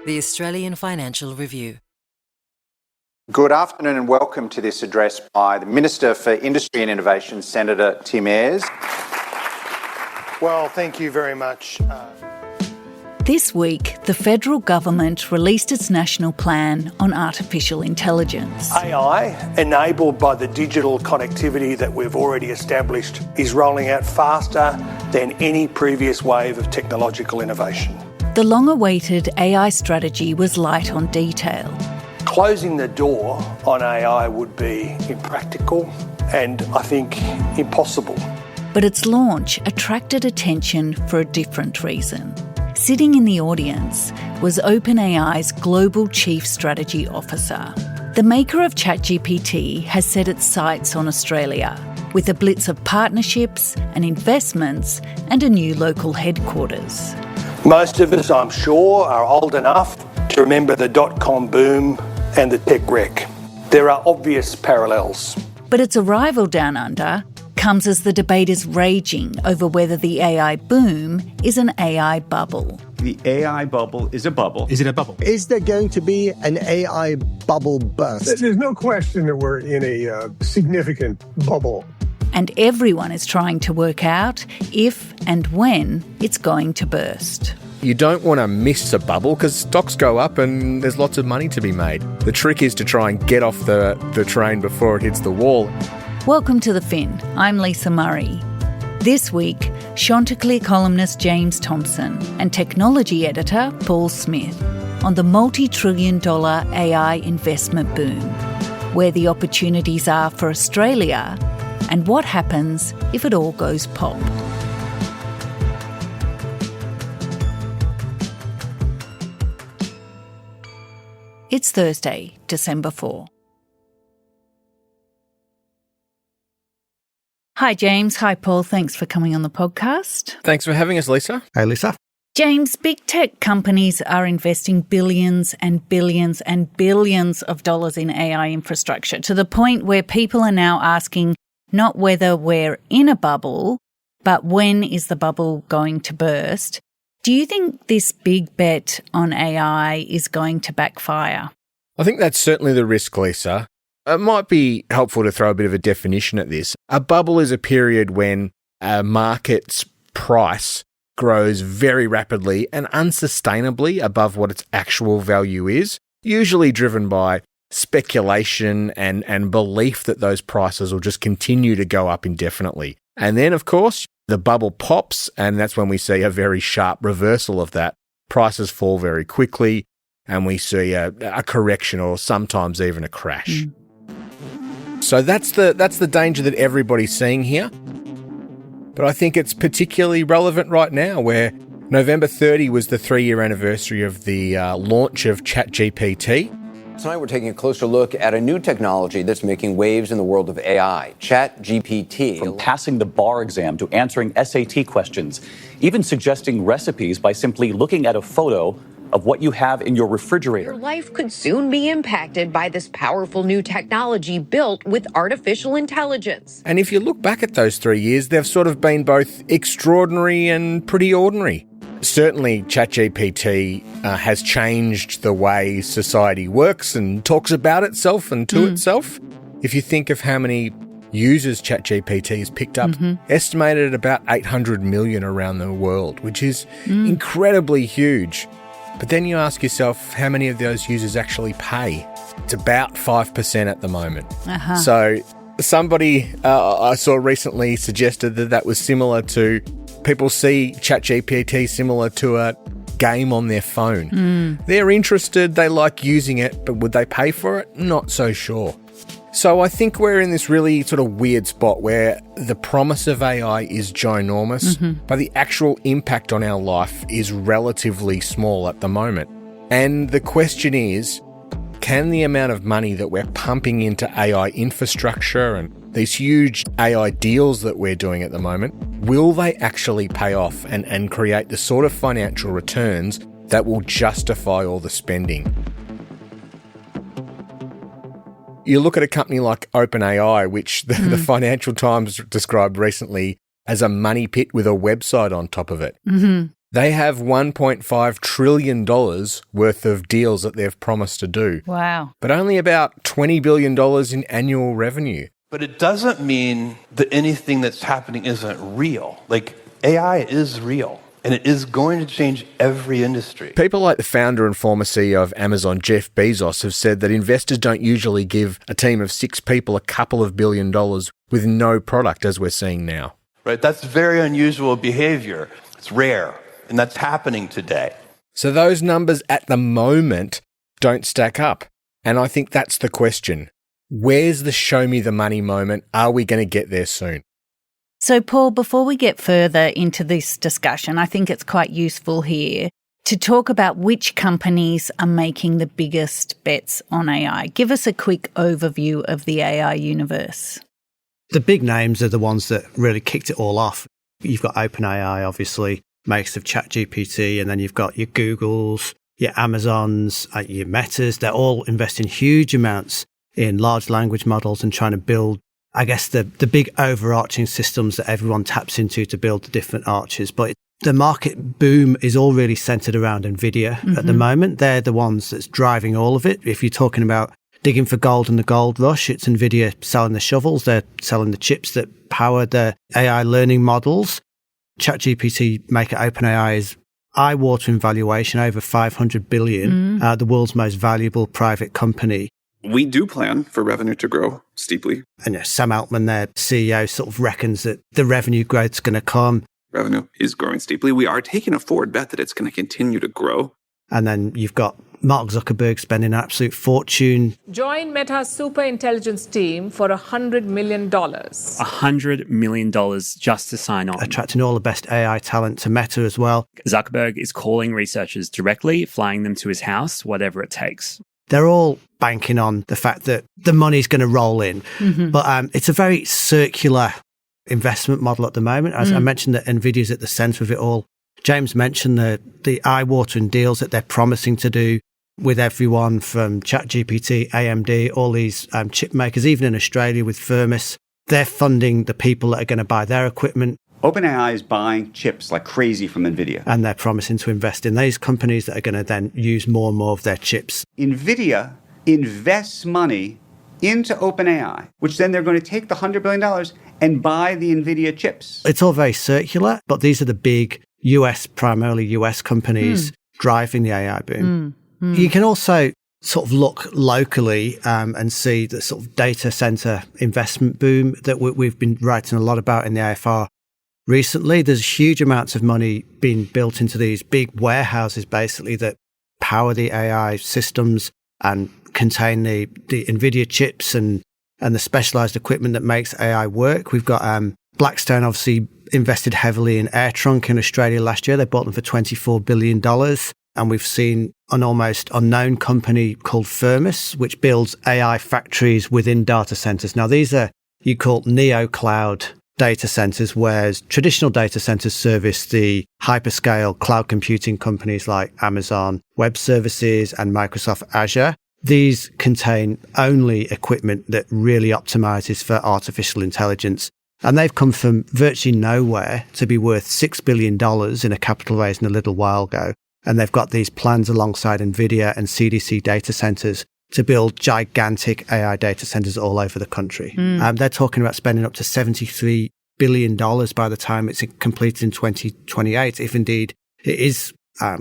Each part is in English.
The Australian Financial Review. Good afternoon and welcome to this address by the Minister for Industry and Innovation, Senator Tim Ayres. Well, thank you very much. This week, the federal government released its national plan on artificial intelligence. AI, enabled by the digital connectivity that we've already established, is rolling out faster than any previous wave of technological innovation. The long-awaited AI strategy was light on detail. Closing the door on AI would be impractical and, I think, impossible. But its launch attracted attention for a different reason. Sitting in the audience was OpenAI's Global Chief Strategy Officer. The maker of ChatGPT has set its sights on Australia, with a blitz of partnerships and investments and a new local headquarters. Most of us, I'm sure, are old enough to remember the dot-com boom and the tech wreck. There are obvious parallels. But its arrival down under comes as the debate is raging over whether the AI boom is an AI bubble. The AI bubble is a bubble. Is it a bubble? Is there going to be an AI bubble burst? There's no question that we're in a significant bubble. And everyone is trying to work out if and when it's going to burst. You don't want to miss a bubble because stocks go up and there's lots of money to be made. The trick is to try and get off the train before it hits the wall. Welcome to The Fin. I'm Lisa Murray. This week, Chanticleer columnist James Thomson and technology editor Paul Smith on the multi-trillion-dollar AI investment boom, where the opportunities are for Australia and what happens if it all goes pop. It's Thursday, December 4. Hi, James. Hi, Paul. Thanks for coming on the podcast. Thanks for having us, Lisa. Hey, Lisa. James, big tech companies are investing billions and billions and billions of dollars in AI infrastructure to the point where people are now asking not whether we're in a bubble, but when is the bubble going to burst? Do you think this big bet on AI is going to backfire? I think that's certainly the risk, Lisa. It might be helpful to throw a bit of a definition at this. A bubble is a period when a market's price grows very rapidly and unsustainably above what its actual value is, usually driven by speculation and belief that those prices will just continue to go up indefinitely. And then, of course, the bubble pops, and that's when we see a very sharp reversal of that. Prices fall very quickly, and we see a correction or sometimes even a crash. So that's the danger that everybody's seeing here. But I think it's particularly relevant right now, where November 30 was the 3-year anniversary of the launch of ChatGPT. Tonight we're taking a closer look at a new technology that's making waves in the world of AI, ChatGPT. From passing the bar exam to answering SAT questions, even suggesting recipes by simply looking at a photo of what you have in your refrigerator. Your life could soon be impacted by this powerful new technology built with artificial intelligence. And if you look back at those 3 years, they've sort of been both extraordinary and pretty ordinary. Certainly, ChatGPT has changed the way society works and talks about itself and to itself. If you think of how many users ChatGPT has picked up, estimated at about 800 million around the world, which is incredibly huge. But then you ask yourself, how many of those users actually pay? It's about 5% at the moment. So somebody I saw recently suggested that was similar to, people see ChatGPT similar to a game on their phone. They're interested, they like using it, but would they pay for it? Not so sure. So I think we're in this really sort of weird spot where the promise of AI is ginormous, but the actual impact on our life is relatively small at the moment. And the question is, can the amount of money that we're pumping into AI infrastructure and these huge AI deals that we're doing at the moment, will they actually pay off and create the sort of financial returns that will justify all the spending? You look at a company like OpenAI, which the Financial Times described recently as a money pit with a website on top of it. They have $1.5 trillion worth of deals that they've promised to do, Wow. but only about $20 billion in annual revenue. But it doesn't mean that anything that's happening isn't real. Like, AI is real, and it is going to change every industry. People like the founder and former CEO of Amazon, Jeff Bezos, have said that investors don't usually give a team of 6 people a couple of $1 billion with no product, as we're seeing now. Right? That's very unusual behavior. It's rare, and that's happening today. So those numbers at the moment don't stack up. And I think that's the question. Where's the show me the money moment? Are we going to get there soon? So, Paul, before we get further into this discussion, I think it's quite useful here to talk about which companies are making the biggest bets on AI. Give us a quick overview of the AI universe. The big names are the ones that really kicked it all off. You've got OpenAI, obviously, makers of ChatGPT, and then you've got your Googles, your Amazons, your Metas. They're all investing huge amounts in large language models and trying to build, I guess, the big overarching systems that everyone taps into to build the different arches. But the market boom is all really centered around NVIDIA at the moment. They're the ones that's driving all of it. If you're talking about digging for gold in the gold rush, it's NVIDIA selling the shovels. They're selling the chips that power the AI learning models. ChatGPT maker OpenAI is eye-watering valuation, over $500 billion, the world's most valuable private company. We do plan for revenue to grow steeply. And Sam Altman, their CEO, sort of reckons that the revenue growth's going to come. Revenue is growing steeply. We are taking a forward bet that it's going to continue to grow. And then you've got Mark Zuckerberg spending an absolute fortune. Join Meta's super intelligence team for $100 million. $100 million just to sign on. Attracting all the best AI talent to Meta as well. Zuckerberg is calling researchers directly, flying them to his house, whatever it takes. They're all banking on the fact that the money's going to roll in. But it's a very circular investment model at the moment. As I mentioned, that NVIDIA's at the centre of it all. James mentioned the eye-watering deals that they're promising to do with everyone from ChatGPT, AMD, all these chip makers, even in Australia with Firmus. They're funding the people that are going to buy their equipment. OpenAI is buying chips like crazy from NVIDIA. And they're promising to invest in these companies that are going to then use more and more of their chips. NVIDIA invests money into OpenAI, which then they're going to take the $100 billion and buy the NVIDIA chips. It's all very circular, but these are the big primarily US companies driving the AI boom. You can also sort of look locally and see the sort of data center investment boom that we've been writing a lot about in the AFR recently. There's huge amounts of money being built into these big warehouses, basically, that power the AI systems and contain the NVIDIA chips and the specialized equipment that makes AI work. We've got Blackstone obviously invested heavily in AirTrunk in Australia last year. They bought them for $24 billion. And we've seen an almost unknown company called Firmus, which builds AI factories within data centers. Now, these are, you call neo-cloud data centers, whereas traditional data centers service the hyperscale cloud computing companies like Amazon Web Services and Microsoft Azure. These contain only equipment that really optimizes for artificial intelligence. And they've come from virtually nowhere to be worth $6 billion in a capital raise in a little while ago. And they've got these plans alongside NVIDIA and CDC data centers to build gigantic AI data centers all over the country. They're talking about spending up to $73 billion by the time it's completed in 2028, if indeed it is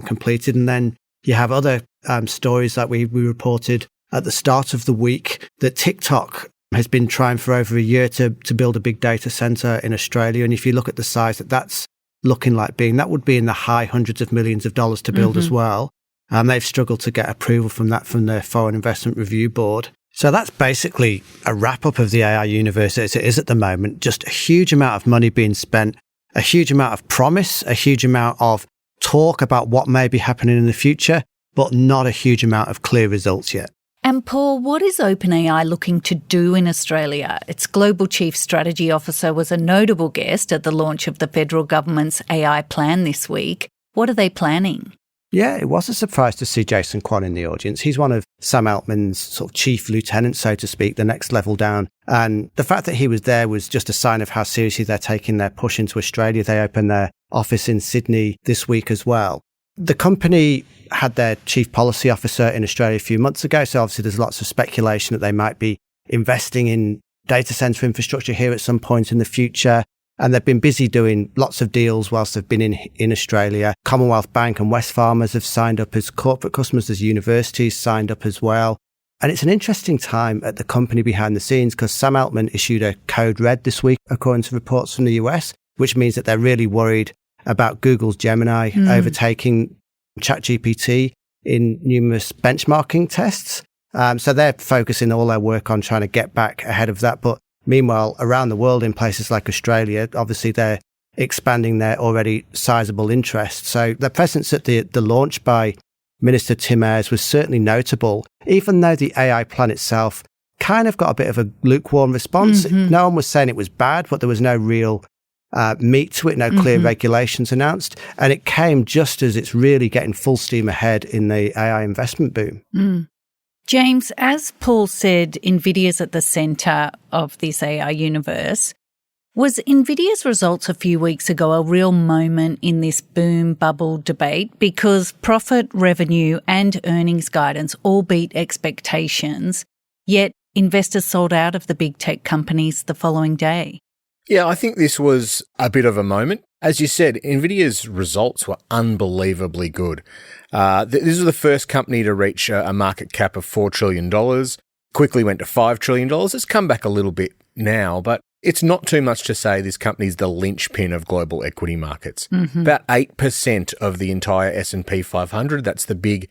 completed. And then you have other stories that we reported at the start of the week that TikTok has been trying for over a year to build a big data center in Australia. And if you look at the size that's looking like being, that would be in the high hundreds of millions of dollars to build as well. And they've struggled to get approval from their Foreign Investment Review Board. So that's basically a wrap-up of the AI universe as it is at the moment. Just a huge amount of money being spent, a huge amount of promise, a huge amount of talk about what may be happening in the future, but not a huge amount of clear results yet. And Paul, what is OpenAI looking to do in Australia? Its Global Chief Strategy Officer was a notable guest at the launch of the federal government's AI plan this week. What are they planning? Yeah, it was a surprise to see Jason Kwan in the audience. He's one of Sam Altman's sort of chief lieutenants, so to speak, the next level down. And the fact that he was there was just a sign of how seriously they're taking their push into Australia. They opened their office in Sydney this week as well. The company had their chief policy officer in Australia a few months ago, so obviously there's lots of speculation that they might be investing in data center infrastructure here at some point in the future. And they've been busy doing lots of deals whilst they've been in Australia. Commonwealth Bank and Wesfarmers have signed up as corporate customers. There's universities signed up as well. And it's an interesting time at the company behind the scenes because Sam Altman issued a code red this week, according to reports from the US, which means that they're really worried about Google's Gemini overtaking ChatGPT in numerous benchmarking tests. So they're focusing all their work on trying to get back ahead of that. But meanwhile, around the world in places like Australia, obviously they're expanding their already sizable interest. So their presence at the launch by Minister Tim Ayres was certainly notable, even though the AI plan itself kind of got a bit of a lukewarm response. No one was saying it was bad, but there was no real meat to it, no clear regulations announced. And it came just as it's really getting full steam ahead in the AI investment boom. James, as Paul said, NVIDIA's at the centre of this AI universe. Was NVIDIA's results a few weeks ago a real moment in this boom bubble debate? Because profit, revenue and earnings guidance all beat expectations, yet investors sold out of the big tech companies the following day. Yeah, I think this was a bit of a moment. As you said, NVIDIA's results were unbelievably good. This was the first company to reach a market cap of $4 trillion, quickly went to $5 trillion. It's come back a little bit now, but it's not too much to say this company's the linchpin of global equity markets. About 8% of the entire S&P 500, that's the big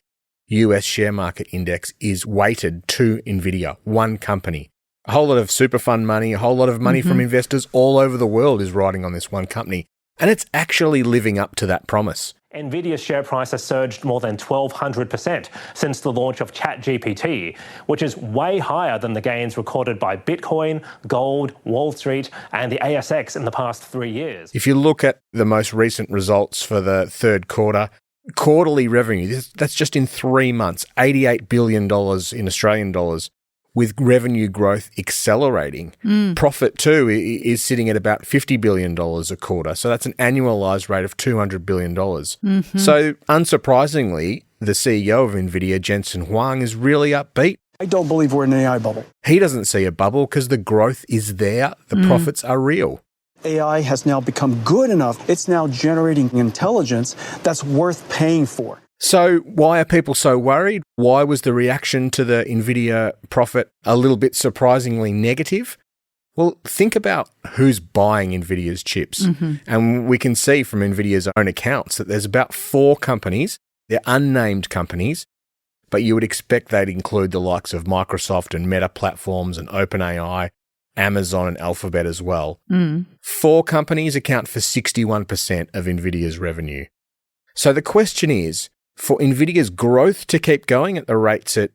US share market index, is weighted to NVIDIA, one company. A whole lot of super fund money, a whole lot of money from investors all over the world is riding on this one company. And it's actually living up to that promise. NVIDIA's share price has surged more than 1,200% since the launch of ChatGPT, which is way higher than the gains recorded by Bitcoin, gold, Wall Street, and the ASX in the past 3 years. If you look at the most recent results for the third quarter, quarterly revenue, that's just in 3 months, $88 billion in Australian dollars, with revenue growth accelerating. Profit too is sitting at about $50 billion a quarter. So that's an annualized rate of $200 billion. So unsurprisingly, the CEO of NVIDIA, Jensen Huang, is really upbeat. I don't believe we're in an AI bubble. He doesn't see a bubble because the growth is there. The profits are real. AI has now become good enough. It's now generating intelligence that's worth paying for. So why are people so worried? Why was the reaction to the NVIDIA profit a little bit surprisingly negative? Well, think about who's buying NVIDIA's chips. And we can see from NVIDIA's own accounts that there's about 4 companies. They're unnamed companies, but you would expect they'd include the likes of Microsoft and Meta Platforms and OpenAI, Amazon and Alphabet as well. 4 companies account for 61% of NVIDIA's revenue. So the question is, for NVIDIA's growth to keep going at the rates it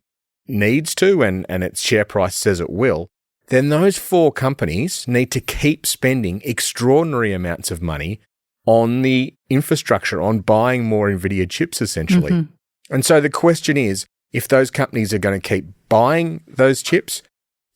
needs to and its share price says it will, then those 4 companies need to keep spending extraordinary amounts of money on the infrastructure, on buying more NVIDIA chips essentially. And so the question is, if those companies are going to keep buying those chips,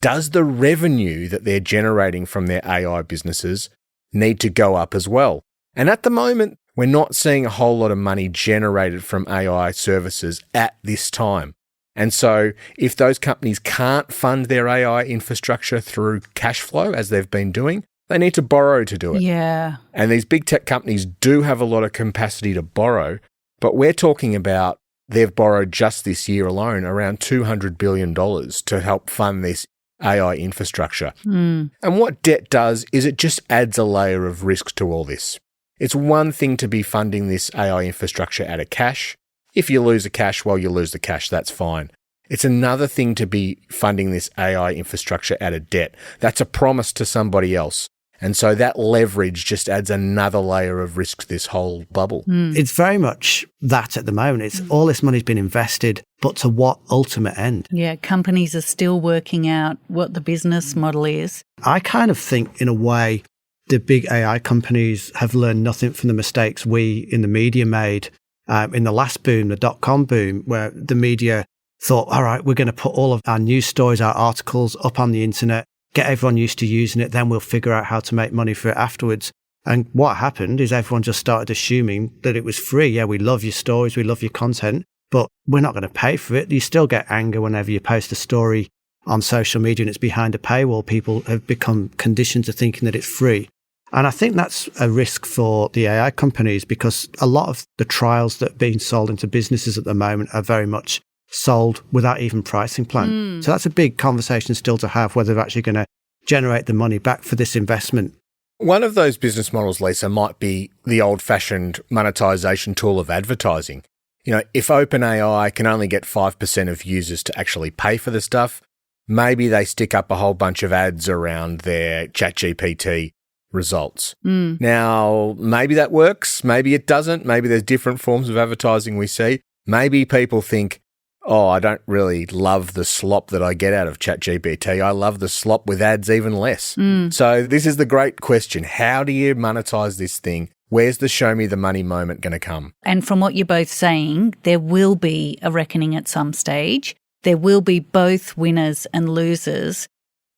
does the revenue that they're generating from their AI businesses need to go up as well? And at the moment, we're not seeing a whole lot of money generated from AI services at this time. And so if those companies can't fund their AI infrastructure through cash flow, as they've been doing, they need to borrow to do it. Yeah. And these big tech companies do have a lot of capacity to borrow, but we're talking about they've borrowed just this year alone around $200 billion to help fund this AI infrastructure. And what debt does is it just adds a layer of risk to all this. It's one thing to be funding this AI infrastructure out of cash. If you lose the cash, well, you lose the cash. That's fine. It's another thing to be funding this AI infrastructure out of debt. That's a promise to somebody else. And so that leverage just adds another layer of risk to this whole bubble. It's very much that at the moment. It's all this money's been invested, but to what ultimate end? Yeah, companies are still working out what the business model is. I kind of think, in a way, the big AI companies have learned nothing from the mistakes we in the media made in the last boom, the dot-com boom, where the media thought, all right, we're going to put all of our news stories, our articles up on the internet, get everyone used to using it, then we'll figure out how to make money for it afterwards. And what happened is everyone just started assuming that it was free. Yeah, we love your stories, we love your content, but we're not going to pay for it. You still get anger whenever you post a story on social media and it's behind a paywall. People have become conditioned to thinking that it's free. And I think that's a risk for the AI companies, because a lot of the trials that are being sold into businesses at the moment are very much sold without even pricing plan. So that's a big conversation still to have, whether they're actually going to generate the money back for this investment. One of those business models, Lisa, might be the old-fashioned monetization tool of advertising. If OpenAI can only get 5% of users to actually pay for the stuff, maybe they stick up a whole bunch of ads around their ChatGPT results. Now, maybe that works, maybe it doesn't, maybe there's different forms of advertising we see. Maybe people think, oh, I don't really love the slop that I get out of ChatGPT. I love the slop with ads even less. So this is the great question. How do you monetize this thing? Where's the show me the money moment going to come? And from what you're both saying, there will be a reckoning at some stage. There will be both winners and losers.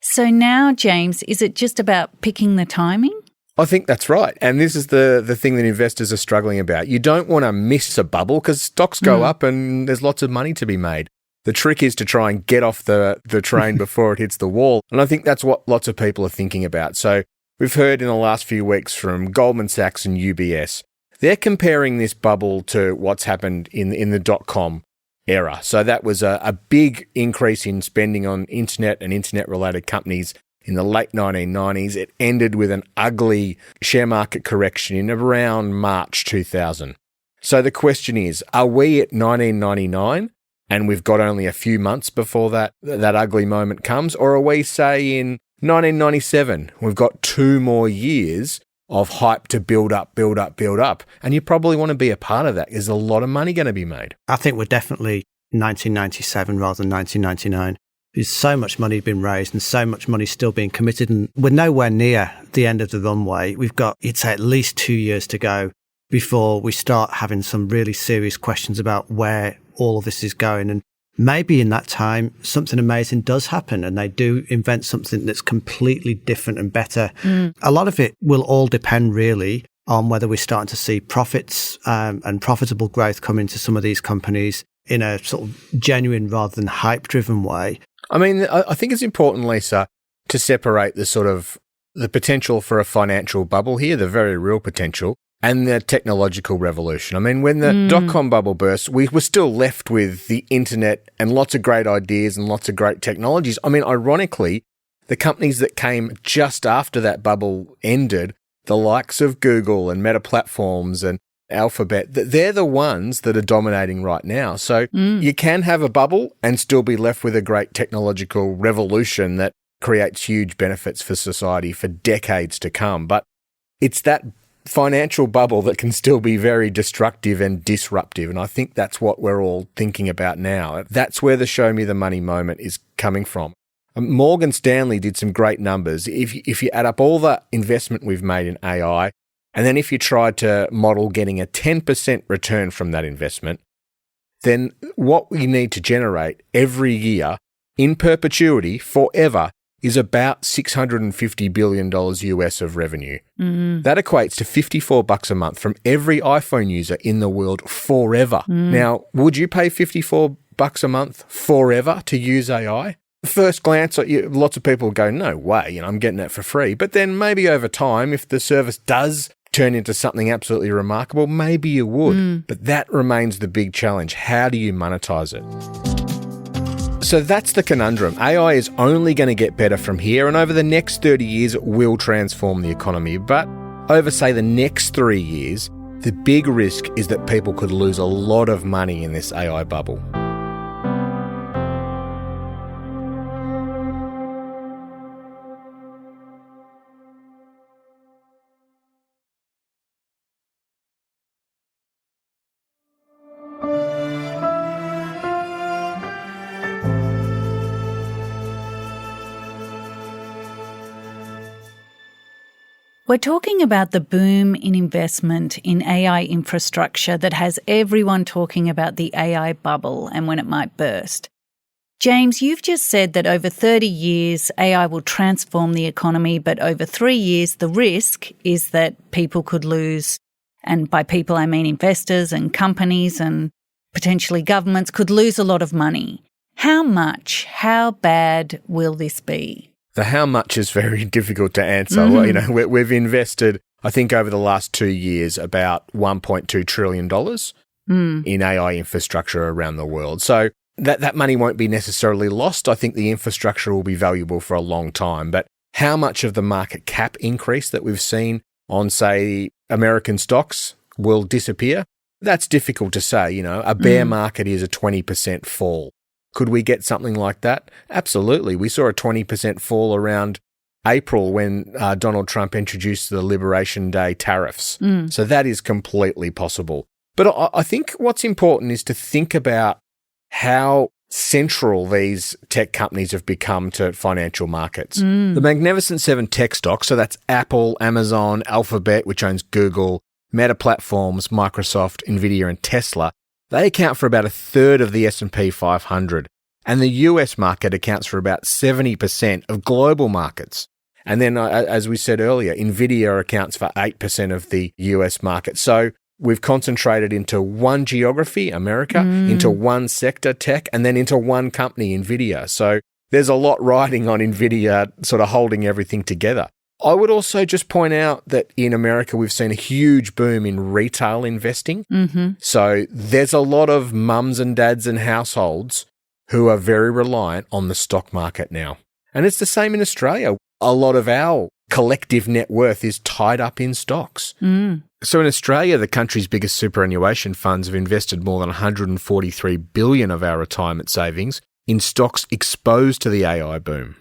So now, James, is it just about picking the timing? I think that's right. And this is the thing that investors are struggling about. You don't want to miss a bubble because stocks go up and there's lots of money to be made. The trick is to try and get off the train before it hits the wall. And I think that's what lots of people are thinking about. So we've heard in the last few weeks from Goldman Sachs and UBS, they're comparing this bubble to what's happened in the dot-com era. So that was a big increase in spending on internet and internet-related companies in the late 1990s. It ended with an ugly share market correction in around March 2000. So the question is, are we at 1999 and we've got only a few months before that ugly moment comes? Or are we, say, in 1997? We've got 2 more years of hype to build up. And you probably want to be a part of that. There's a lot of money going to be made. I think we're definitely 1997 rather than 1999. There's so much money been raised and so much money still being committed, and we're nowhere near the end of the runway. We've got, you'd say, at least 2 years to go before we start having some really serious questions about where all of this is going. And maybe in that time, something amazing does happen and they do invent something that's completely different and better. A lot of it will all depend really on whether we're starting to see profits and profitable growth come into some of these companies in a sort of genuine rather than hype-driven way. I mean, I think it's important, Lisa, to separate the potential for a financial bubble here, the very real potential, and the technological revolution. I mean, when the dot-com bubble burst, we were still left with the internet and lots of great ideas and lots of great technologies. I mean, ironically, the companies that came just after that bubble ended, the likes of Google and Meta Platforms and Alphabet, they're the ones that are dominating right now. So you can have a bubble and still be left with a great technological revolution that creates huge benefits for society for decades to come. But it's that financial bubble that can still be very destructive and disruptive. And I think that's what we're all thinking about now. That's where the show me the money moment is coming from. Morgan Stanley did some great numbers. If you add up all the investment we've made in AI, and then if you tried to model getting a 10% return from that investment, then what we need to generate every year in perpetuity forever is about $650 billion US of revenue. That equates to $54 a month from every iPhone user in the world forever. Now, would you pay $54 a month forever to use AI? First glance, lots of people go, no way, I'm getting that for free. But then maybe over time, if the service does turn into something absolutely remarkable, maybe you would. But that remains the big challenge. How do you monetize it? So that's the conundrum. AI is only going to get better from here, and over the next 30 years, it will transform the economy. But over, say, the next 3 years, the big risk is that people could lose a lot of money in this AI bubble. We're talking about the boom in investment in AI infrastructure that has everyone talking about the AI bubble and when it might burst. James, you've just said that over 30 years, AI will transform the economy, but over 3 years, the risk is that people could lose, and by people I mean investors and companies and potentially governments, could lose a lot of money. How much, how bad will this be? The how much is very difficult to answer. Well, we've invested, I think, over the last 2 years, about $1.2 trillion in AI infrastructure around the world. So that money won't be necessarily lost. I think the infrastructure will be valuable for a long time. But how much of the market cap increase that we've seen on, say, American stocks will disappear? That's difficult to say. A bear market is a 20% fall. Could we get something like that? Absolutely. We saw a 20% fall around April when Donald Trump introduced the Liberation Day tariffs. So that is completely possible. But I think what's important is to think about how central these tech companies have become to financial markets. The Magnificent Seven tech stocks, so that's Apple, Amazon, Alphabet, which owns Google, Meta Platforms, Microsoft, Nvidia, and Tesla, they account for about a third of the S&P 500. And the US market accounts for about 70% of global markets. And then, as we said earlier, Nvidia accounts for 8% of the US market. So we've concentrated into one geography, America, into one sector, tech, and then into one company, Nvidia. So there's a lot riding on Nvidia sort of holding everything together. I would also just point out that in America, we've seen a huge boom in retail investing. So there's a lot of mums and dads and households who are very reliant on the stock market now. And it's the same in Australia. A lot of our collective net worth is tied up in stocks. So in Australia, the country's biggest superannuation funds have invested more than $143 billion of our retirement savings in stocks exposed to the AI boom.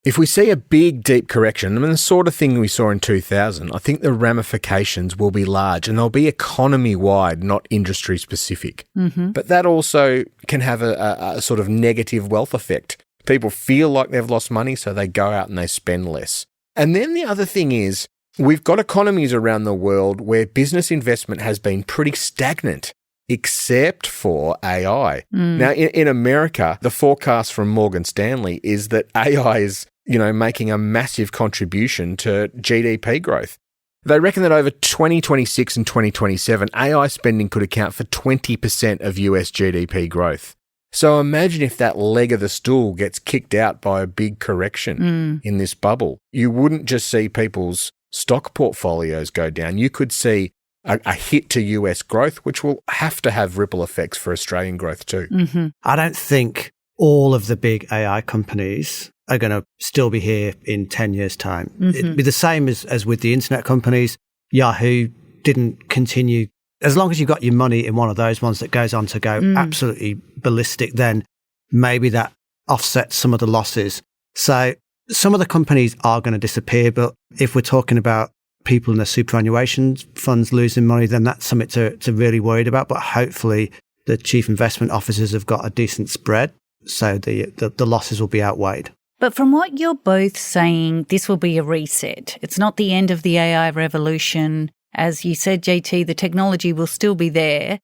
If we see a big, deep correction, the sort of thing we saw in 2000, I think the ramifications will be large and they'll be economy-wide, not industry-specific. But that also can have a sort of negative wealth effect. People feel like they've lost money, so they go out and they spend less. And then the other thing is, we've got economies around the world where business investment has been pretty stagnant, except for AI. Now, in America, the forecast from Morgan Stanley is that AI is making a massive contribution to GDP growth. They reckon that over 2026 and 2027, AI spending could account for 20% of US GDP growth. So imagine if that leg of the stool gets kicked out by a big correction in this bubble. You wouldn't just see people's stock portfolios go down. You could see a hit to US growth, which will have to have ripple effects for Australian growth too. I don't think all of the big AI companies are going to still be here in 10 years' time. It'd be the same as with the internet companies. Yahoo didn't continue. As long as you've got your money in one of those ones that goes on to go absolutely ballistic, then maybe that offsets some of the losses. So some of the companies are going to disappear, but if we're talking about people in the superannuation funds losing money, then that's something to really worried about. But hopefully the chief investment officers have got a decent spread, so the losses will be outweighed. But from what you're both saying, this will be a reset. It's not the end of the AI revolution. As you said, JT, the technology will still be there.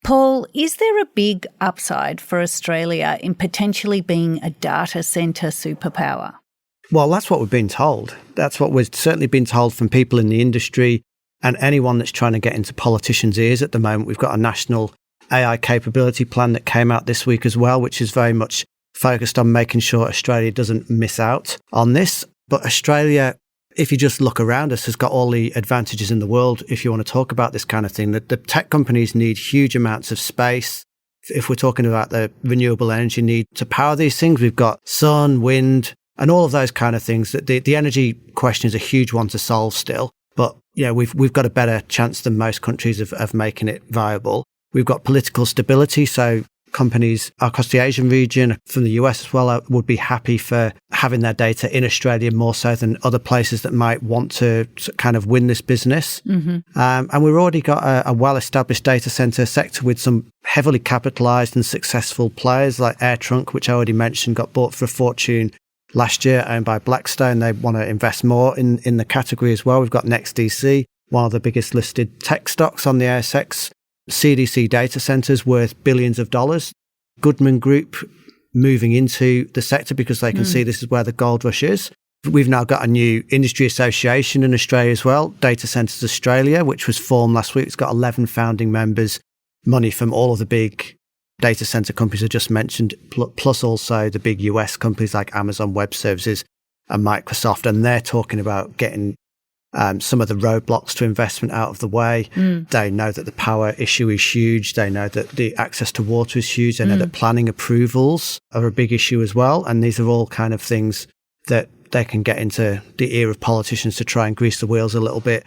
Paul, is there a big upside for Australia in potentially being a data centre superpower? Well, that's what we've been told. That's what we've certainly been told from people in the industry and anyone that's trying to get into politicians' ears at the moment. We've got a national AI capability plan that came out this week as well, which is very much focused on making sure Australia doesn't miss out on this. But Australia, if you just look around us, has got all the advantages in the world if you want to talk about this kind of thing. The tech companies need huge amounts of space. If we're talking about the renewable energy need to power these things, we've got sun, wind, and all of those kind of things. The energy question is a huge one to solve still. But we've got a better chance than most countries of making it viable. We've got political stability, so companies across the Asian region, from the US as well, would be happy for having their data in Australia more so than other places that might want to kind of win this business. And we've already got a well-established data center sector with some heavily capitalized and successful players like AirTrunk, which I already mentioned, got bought for a fortune last year, owned by Blackstone. They want to invest more in the category as well. We've got NextDC, one of the biggest listed tech stocks on the ASX. CDC data centers worth billions of dollars. Goodman Group moving into the sector because they can see this is where the gold rush is. We've now got a new industry association in Australia as well, Data Centres Australia, which was formed last week. It's got 11 founding members, money from all of the big data center companies I just mentioned, plus also the big US companies like Amazon Web Services and Microsoft. And they're talking about getting some of the roadblocks to investment out of the way. They know that the power issue is huge. They know that the access to water is huge. They know that planning approvals are a big issue as well. And these are all kind of things that they can get into the ear of politicians to try and grease the wheels a little bit.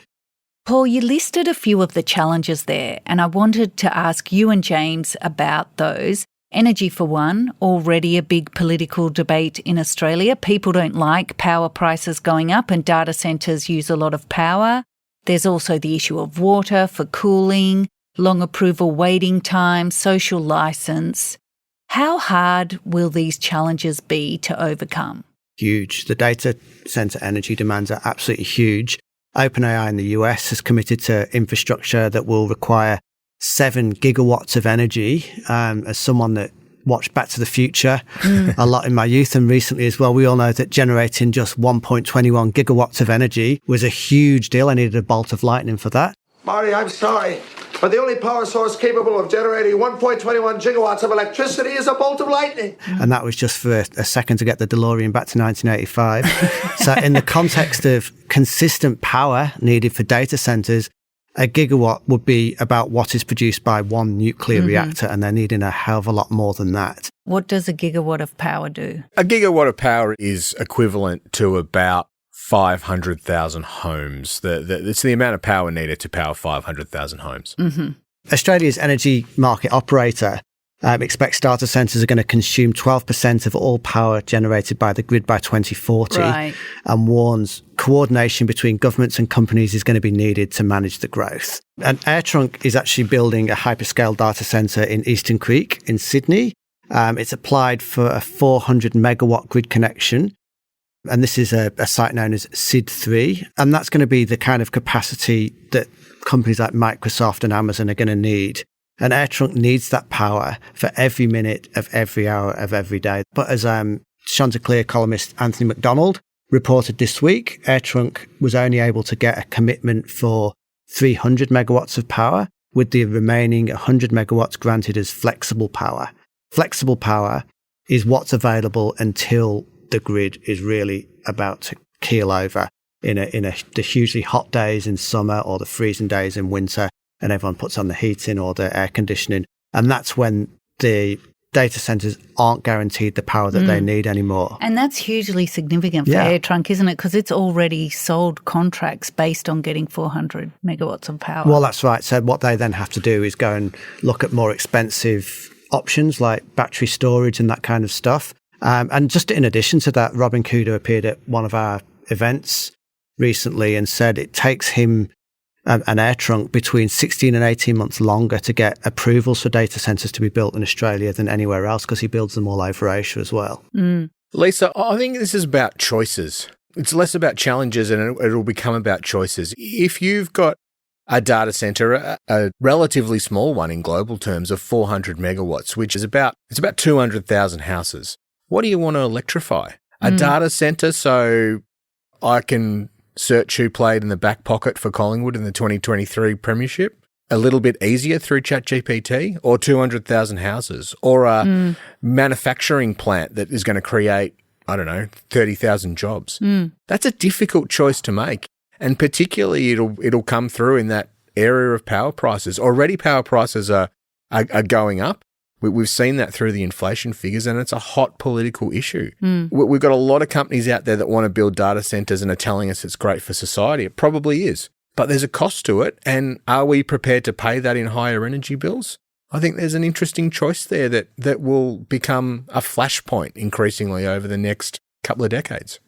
Paul, you listed a few of the challenges there, and I wanted to ask you and James about those. Energy, for one, already a big political debate in Australia. People don't like power prices going up, and data centres use a lot of power. There's also the issue of water for cooling, long approval waiting time, social licence. How hard will these challenges be to overcome? Huge. The data centre energy demands are absolutely huge. OpenAI in the US has committed to infrastructure that will require 7 gigawatts of energy. As someone that watched Back to the Future a lot in my youth and recently as well, we all know that generating just 1.21 gigawatts of energy was a huge deal. I needed a bolt of lightning for that. Marty, I'm sorry, but the only power source capable of generating 1.21 gigawatts of electricity is a bolt of lightning. And that was just for a second to get the DeLorean back to 1985. So in the context of consistent power needed for data centres, a gigawatt would be about what is produced by one nuclear reactor, and they're needing a hell of a lot more than that. What does a gigawatt of power do? A gigawatt of power is equivalent to about 500,000 homes. It's the amount of power needed to power 500,000 homes. Australia's energy market operator expects data centres are going to consume 12% of all power generated by the grid by 2040 and warns coordination between governments and companies is going to be needed to manage the growth. And AirTrunk is actually building a hyperscale data centre in Eastern Creek in Sydney. It's applied for a 400 megawatt grid connection. And this is a site known as SID3. And that's going to be the kind of capacity that companies like Microsoft and Amazon are going to need. And AirTrunk needs that power for every minute of every hour of every day. But as Chanticleer columnist Anthony McDonald reported this week, AirTrunk was only able to get a commitment for 300 megawatts of power, with the remaining 100 megawatts granted as flexible power. Flexible power is what's available until the grid is really about to keel over in the hugely hot days in summer or the freezing days in winter, and everyone puts on the heating or the air conditioning. And that's when the data centres aren't guaranteed the power that they need anymore. And that's hugely significant for AirTrunk, isn't it? Because it's already sold contracts based on getting 400 megawatts of power. Well, that's right. So what they then have to do is go and look at more expensive options like battery storage and that kind of stuff. And just in addition to that, Robin Kudo appeared at one of our events recently and said it takes him an AirTrunk between 16 and 18 months longer to get approvals for data centres to be built in Australia than anywhere else, because he builds them all over Asia as well. Lisa, I think this is about choices. It's less about challenges and it'll become about choices. If you've got a data centre, a relatively small one in global terms of 400 megawatts, which is about 200,000 houses, what do you want to electrify? A data centre so I can search who played in the back pocket for Collingwood in the 2023 premiership a little bit easier through ChatGPT, or 200,000 houses, or a manufacturing plant that is going to create, 30,000 jobs. That's a difficult choice to make. And particularly it'll come through in that area of power prices. Already power prices are going up. We've seen that through the inflation figures, and it's a hot political issue. We've got a lot of companies out there that want to build data centres and are telling us it's great for society. It probably is, but there's a cost to it. And are we prepared to pay that in higher energy bills? I think there's an interesting choice there that will become a flashpoint increasingly over the next couple of decades.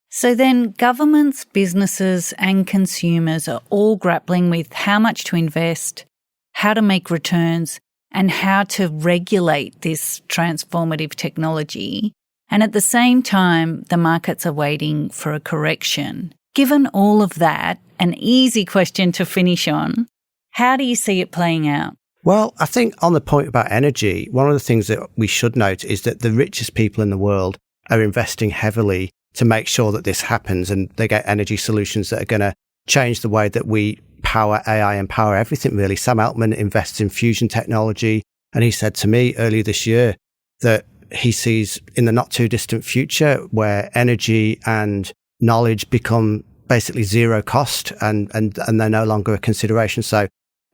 So then governments, businesses and consumers are all grappling with how much to invest, how to make returns, and how to regulate this transformative technology. And at the same time, the markets are waiting for a correction. Given all of that, an easy question to finish on, how do you see it playing out? Well, I think on the point about energy, one of the things that we should note is that the richest people in the world are investing heavily to make sure that this happens, and they get energy solutions that are going to change the way that we power AI and power everything, really. Sam Altman invests in fusion technology, and he said to me earlier this year that he sees in the not too distant future where energy and knowledge become basically zero cost and they're no longer a consideration. So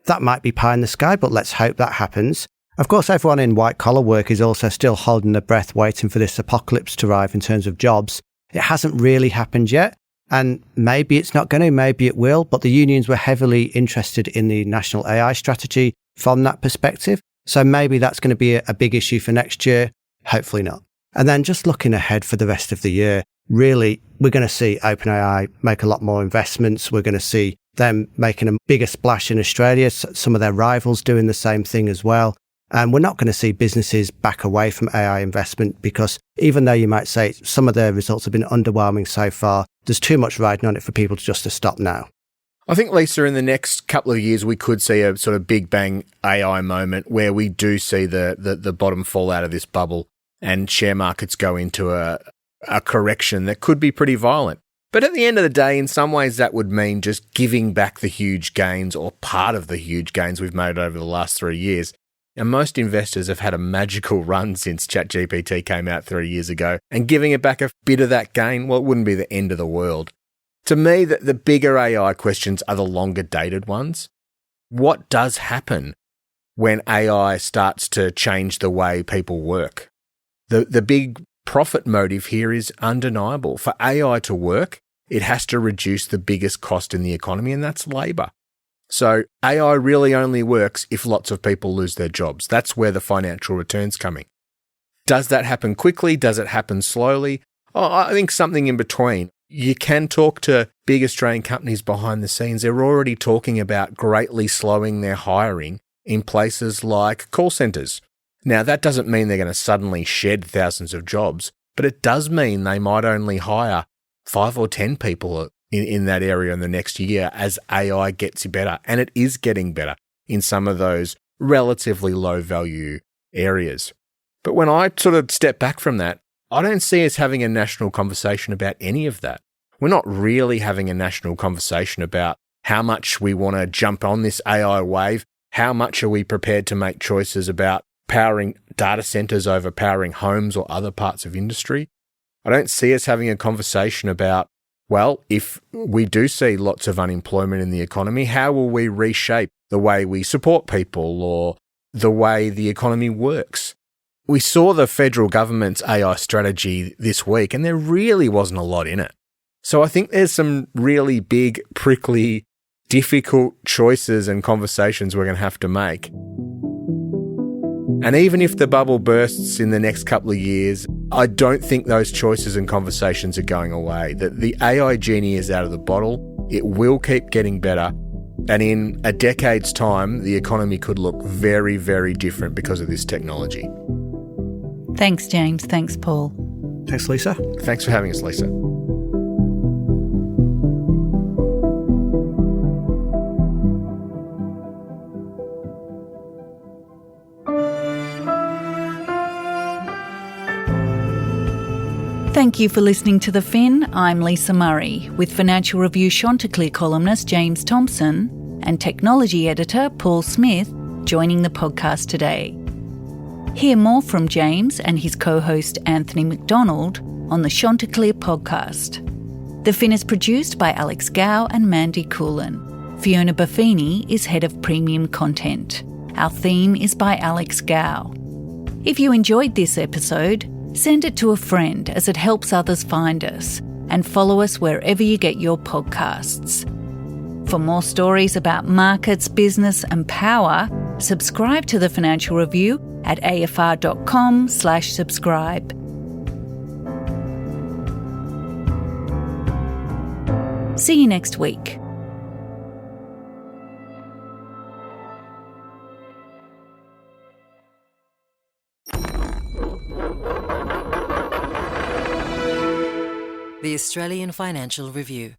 that might be pie in the sky, but let's hope that happens. Of course, everyone in white collar work is also still holding their breath, waiting for this apocalypse to arrive in terms of jobs. It hasn't really happened yet. And maybe it's not going to, maybe it will, but the unions were heavily interested in the national AI strategy from that perspective. So maybe that's going to be a big issue for next year. Hopefully not. And then just looking ahead for the rest of the year, really, we're going to see OpenAI make a lot more investments. We're going to see them making a bigger splash in Australia, some of their rivals doing the same thing as well. And we're not going to see businesses back away from AI investment because even though you might say some of their results have been underwhelming so far, there's too much riding on it for people to stop now. I think, Lisa, in the next couple of years, we could see a sort of big bang AI moment where we do see the bottom fall out of this bubble and share markets go into a correction that could be pretty violent. But at the end of the day, in some ways, that would mean just giving back the huge gains or part of the huge gains we've made over the last 3 years. And most investors have had a magical run since ChatGPT came out 3 years ago, and giving it back a bit of that gain, well, it wouldn't be the end of the world. To me, the bigger AI questions are the longer dated ones. What does happen when AI starts to change the way people work? The big profit motive here is undeniable. For AI to work, it has to reduce the biggest cost in the economy, and that's labour. So AI really only works if lots of people lose their jobs. That's where the financial return's coming. Does that happen quickly? Does it happen slowly? Oh, I think something in between. You can talk to big Australian companies behind the scenes. They're already talking about greatly slowing their hiring in places like call centres. Now, that doesn't mean they're going to suddenly shed thousands of jobs, but it does mean they might only hire 5 or 10 people in that area in the next year as AI gets better. And it is getting better in some of those relatively low value areas. But when I sort of step back from that, I don't see us having a national conversation about any of that. We're not really having a national conversation about how much we want to jump on this AI wave. How much are we prepared to make choices about powering data centers over powering homes or other parts of industry? I don't see us having a conversation about, well, if we do see lots of unemployment in the economy, how will we reshape the way we support people or the way the economy works? We saw the federal government's AI strategy this week, and there really wasn't a lot in it. So I think there's some really big, prickly, difficult choices and conversations we're going to have to make. And even if the bubble bursts in the next couple of years, I don't think those choices and conversations are going away. That the AI genie is out of the bottle. It will keep getting better. And in a decade's time, the economy could look very, very different because of this technology. Thanks, James. Thanks, Paul. Thanks, Lisa. Thanks for having us, Lisa. Thank you for listening to The Fin. I'm Lisa Murray, with Financial Review Chanticleer columnist James Thomson and technology editor Paul Smith joining the podcast today. Hear more from James and his co-host Anthony McDonald on the Chanticleer podcast. The Fin is produced by Alex Gow and Mandy Coulin. Fiona Buffini is head of premium content. Our theme is by Alex Gow. If you enjoyed this episode, send it to a friend as it helps others find us, and follow us wherever you get your podcasts. For more stories about markets, business and power, subscribe to the Financial Review at afr.com/subscribe. See you next week. The Australian Financial Review.